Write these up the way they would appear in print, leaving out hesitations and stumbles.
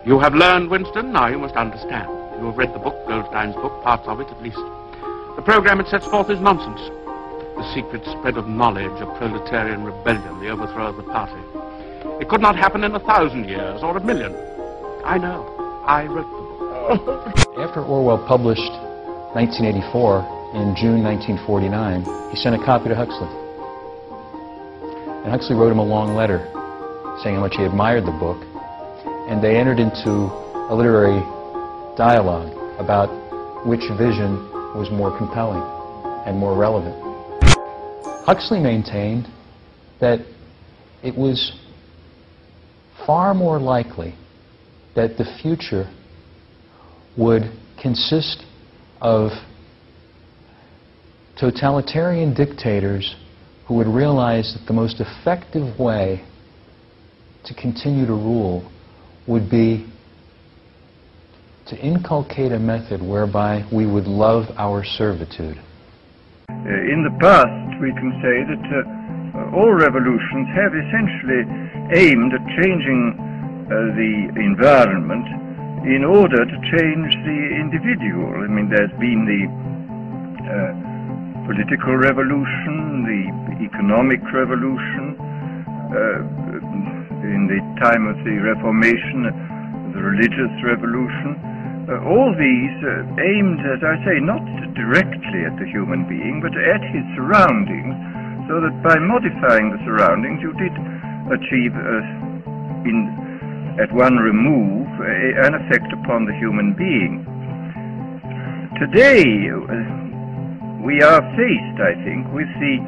You have learned, Winston, now you must understand. You have read the book, Goldstein's book, parts of it at least. The program it sets forth is nonsense. The secret spread of knowledge, of proletarian rebellion, the overthrow of the party. It could not happen in 1,000 years or 1,000,000. I know. I wrote the book. After Orwell published 1984, in June 1949, he sent a copy to Huxley. And Huxley wrote him a long letter saying how much he admired the book, and they entered into a literary dialogue about which vision was more compelling and more relevant. Huxley maintained that it was far more likely that the future would consist of totalitarian dictators who would realize that the most effective way to continue to rule would be to inculcate a method whereby we would love our servitude. In the past, we can say that all revolutions have essentially aimed at changing the environment in order to change the individual. I mean, there's been the political revolution, the economic revolution, in the time of the Reformation, the religious revolution. All these aimed, as I say, not directly at the human being, but at his surroundings, so that by modifying the surroundings you did achieve, at one remove, an effect upon the human being. Today, we are faced, I think, with the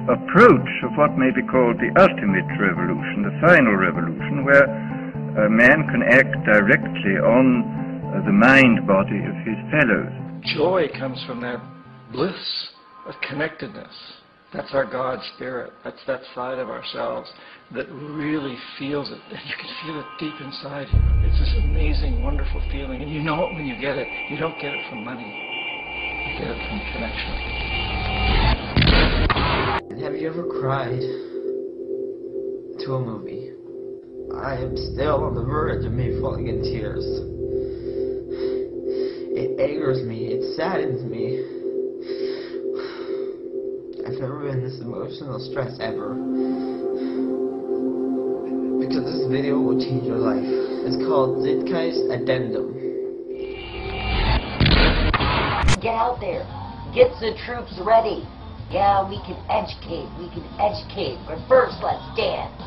approach of what may be called the ultimate revolution, the final revolution, where a man can act directly on the mind-body of his fellows. Joy comes from that bliss of connectedness. That's our God spirit. That's that side of ourselves that really feels it. And you can feel it deep inside you. It's this amazing, wonderful feeling. And you know it when you get it. You don't get it from money. You get it from connection. Have you ever cried to a movie? I am still on the verge of me falling in tears. It angers me, it saddens me. I've never been this emotional stress ever. Because this video will change your life. It's called Zeitgeist-csapda. Get out there. Get the troops ready. Yeah, we can educate. We can educate. But first, let's dance.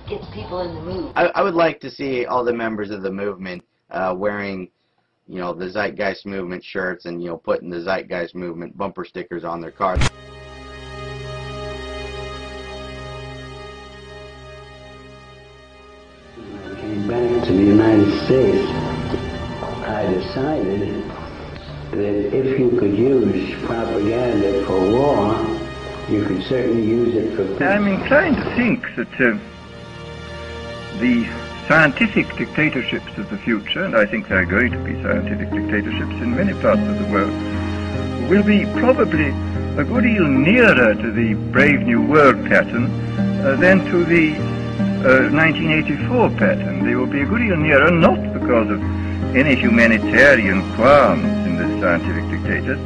Get people in the mood. I would like to see all the members of the movement wearing, you know, the Zeitgeist movement shirts and, you know, putting the Zeitgeist movement bumper stickers on their cars. When I came back to the United States, I decided that if you could use propaganda for war, you could certainly use it for peace. I'm inclined to think that the scientific dictatorships of the future, and I think there are going to be scientific dictatorships in many parts of the world, will be probably a good deal nearer to the Brave New World pattern than to the 1984 pattern. They will be a good deal nearer, not because of any humanitarian qualms in the scientific dictators,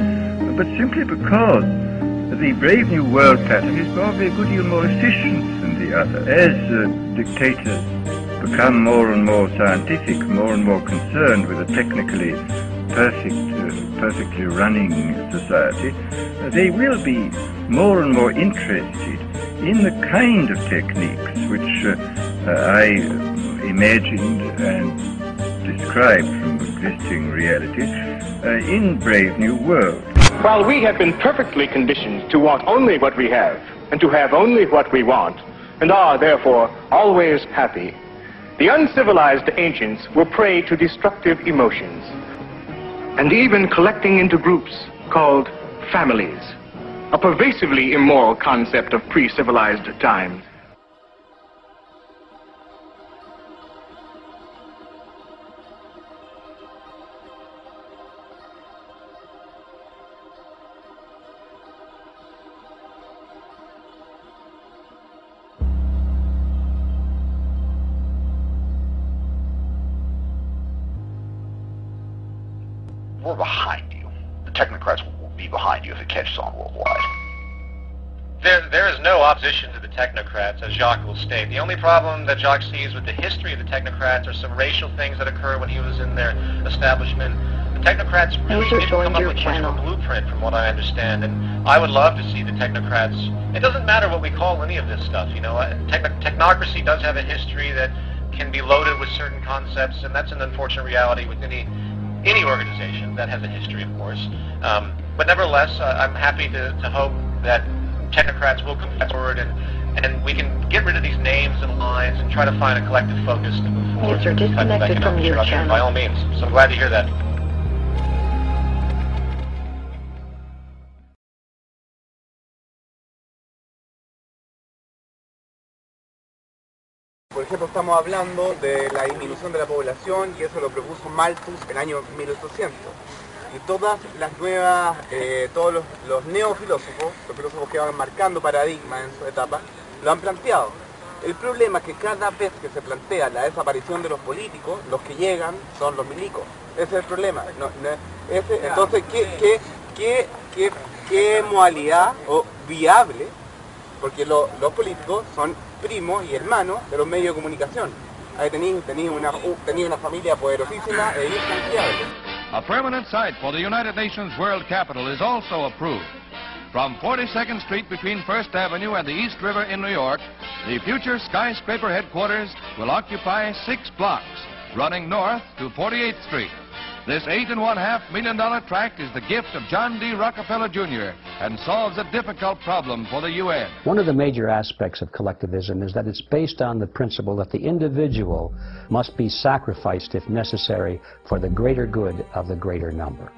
but simply because the Brave New World pattern is probably a good deal more efficient than the other. As dictators become more and more scientific, more and more concerned with a technically perfectly running society, they will be more and more interested in the kind of techniques which I imagined and described from existing reality in Brave New World. While we have been perfectly conditioned to want only what we have and to have only what we want, and are therefore always happy, the uncivilized ancients were prey to destructive emotions, and even collecting into groups called families, a pervasively immoral concept of pre-civilized times. are behind you. The technocrats will be behind you if it catches on worldwide. There is no opposition to the technocrats, as Jacques will state. The only problem that Jacques sees with the history of the technocrats are some racial things that occur when he was in their establishment. The technocrats really didn't come up with much of a blueprint, from what I understand, and I would love to see the technocrats. It doesn't matter what we call any of this stuff, you know. Technocracy does have a history that can be loaded with certain concepts, and that's an unfortunate reality with any organization that has a history, of course. But nevertheless, I'm happy to hope that technocrats will come forward and we can get rid of these names and lines and try to find a collective focus to move forward. You're disconnected from your channel. By all means. So I'm glad to hear that. Por ejemplo, estamos hablando de la disminución de la población y eso lo propuso Malthus en el año 1800. Y todas las nuevas, todos los neofilósofos, los filósofos que van marcando paradigmas en su etapa, lo han planteado. El problema es que cada vez que se plantea la desaparición de los políticos, los que llegan son los milicos. Ese es el problema. Entonces, ¿qué modalidad o viable? Porque los políticos son primos y hermanos de los medios de comunicación. Ahí tenéis una familia poderosísima e intangible. A permanent site for the United Nations World Capitol is also approved. From 42nd Street between First Avenue and the East River in New York, the future skyscraper headquarters will occupy 6 blocks, running north to 48th Street. This $8.5 million tract is the gift of John D. Rockefeller Jr. and solves a difficult problem for the UN. One of the major aspects of collectivism is that it's based on the principle that the individual must be sacrificed, if necessary, for the greater good of the greater number.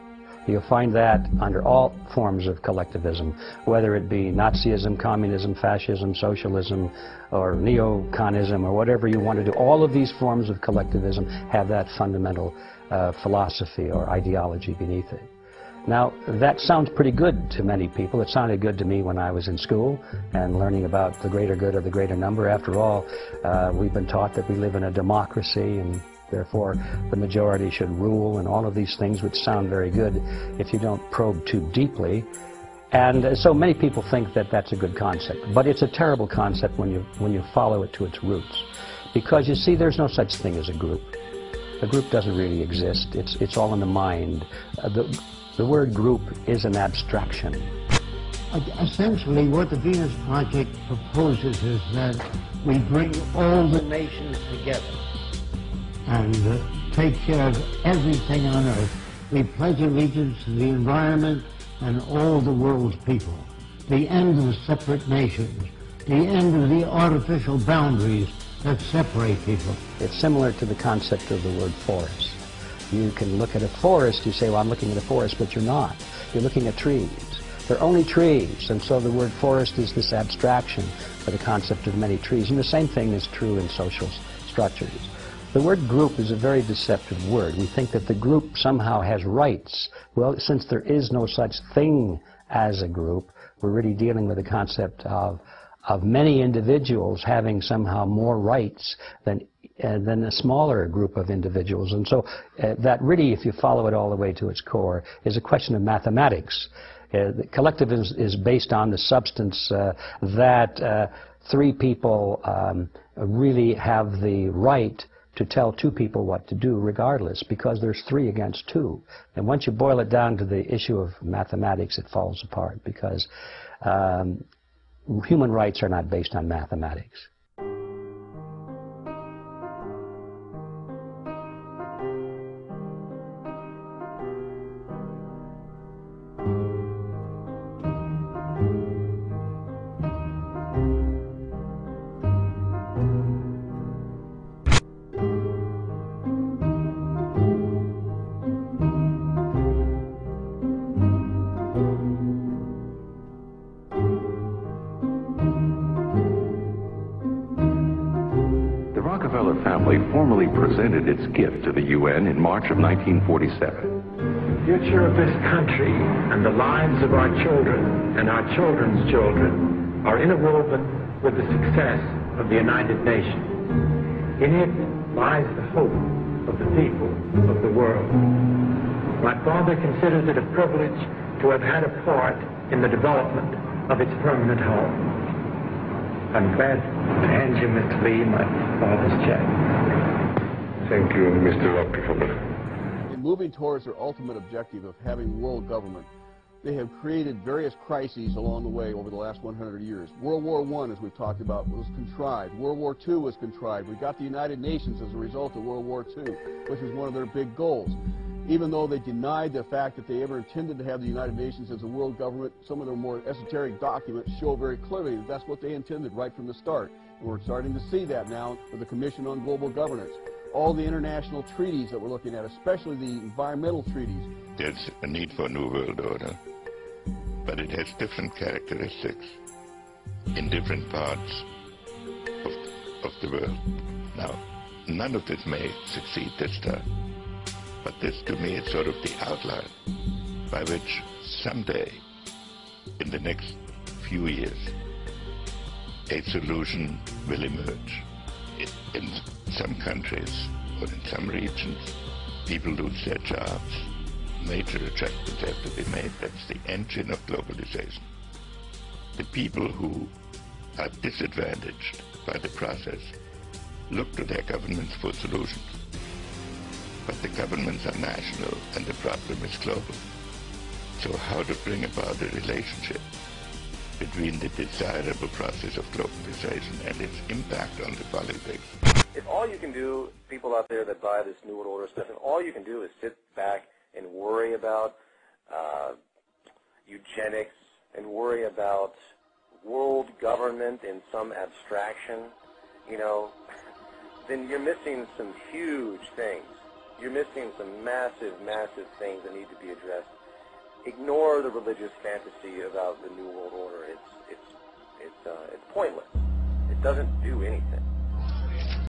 You'll find that under all forms of collectivism, whether it be Nazism, communism, fascism, socialism, or neoconism, or whatever you want to do. All of these forms of collectivism have that fundamental philosophy or ideology beneath it. Now, that sounds pretty good to many people. It sounded good to me when I was in school and learning about the greater good of the greater number. After all, we've been taught that we live in a democracy and therefore the majority should rule and all of these things which sound very good if you don't probe too deeply. And so many people think that that's a good concept. But it's a terrible concept when you follow it to its roots. Because you see, there's no such thing as a group. A group doesn't really exist. It's all in the mind. The word group is an abstraction. Essentially, what the Venus Project proposes is that we bring all the nations together and take care of everything on Earth. We pledge allegiance to the environment and all the world's people. The end of separate nations. The end of the artificial boundaries that separate people. It's similar to the concept of the word forest. You can look at a forest, you say, well, I'm looking at a forest, but you're not. You're looking at trees. They're only trees, and so the word forest is this abstraction for the concept of many trees. And the same thing is true in social structures. The word group is a very deceptive word. We think that the group somehow has rights. Well, since there is no such thing as a group, we're really dealing with the concept of many individuals having somehow more rights than a smaller group of individuals. And so that really, if you follow it all the way to its core, is a question of mathematics. Collectivism is based on the substance that 3 people really have the right to tell 2 people what to do regardless, because there's 3 against 2. And once you boil it down to the issue of mathematics, it falls apart, because human rights are not based on mathematics. Formally presented its gift to the UN in March of 1947. The future of this country and the lives of our children and our children's children are interwoven with the success of the United Nations. In it lies the hope of the people of the world. My father considers it a privilege to have had a part in the development of its permanent home. I'm glad to hand you, Mr. Lee, my father's check. Thank you, Mr. Rockefeller. In moving towards their ultimate objective of having world government, they have created various crises along the way over the last 100 years. World War I, as we've talked about, was contrived. World War II was contrived. We got the United Nations as a result of World War II, which was one of their big goals. Even though they denied the fact that they ever intended to have the United Nations as a world government, some of their more esoteric documents show very clearly that that's what they intended right from the start. And we're starting to see that now with the Commission on Global Governance. All the international treaties that we're looking at, especially the environmental treaties. There's a need for a new world order, but it has different characteristics in different parts of the world. Now, none of this may succeed this time. But this, to me, is sort of the outline by which someday, in the next few years, a solution will emerge. In some countries or in some regions, people lose their jobs. Major adjustments have to be made. That's the engine of globalization. The people who are disadvantaged by the process look to their governments for solutions. But the governments are national and the problem is global. So how to bring about a relationship between the desirable process of globalization and its impact on the politics? If all you can do, people out there that buy this New World Order stuff, and all you can do is sit back and worry about eugenics and worry about world government in some abstraction, you know, then you're missing some huge things. You're missing some massive, massive things that need to be addressed. Ignore the religious fantasy about the New World Order. It's pointless. It doesn't do anything.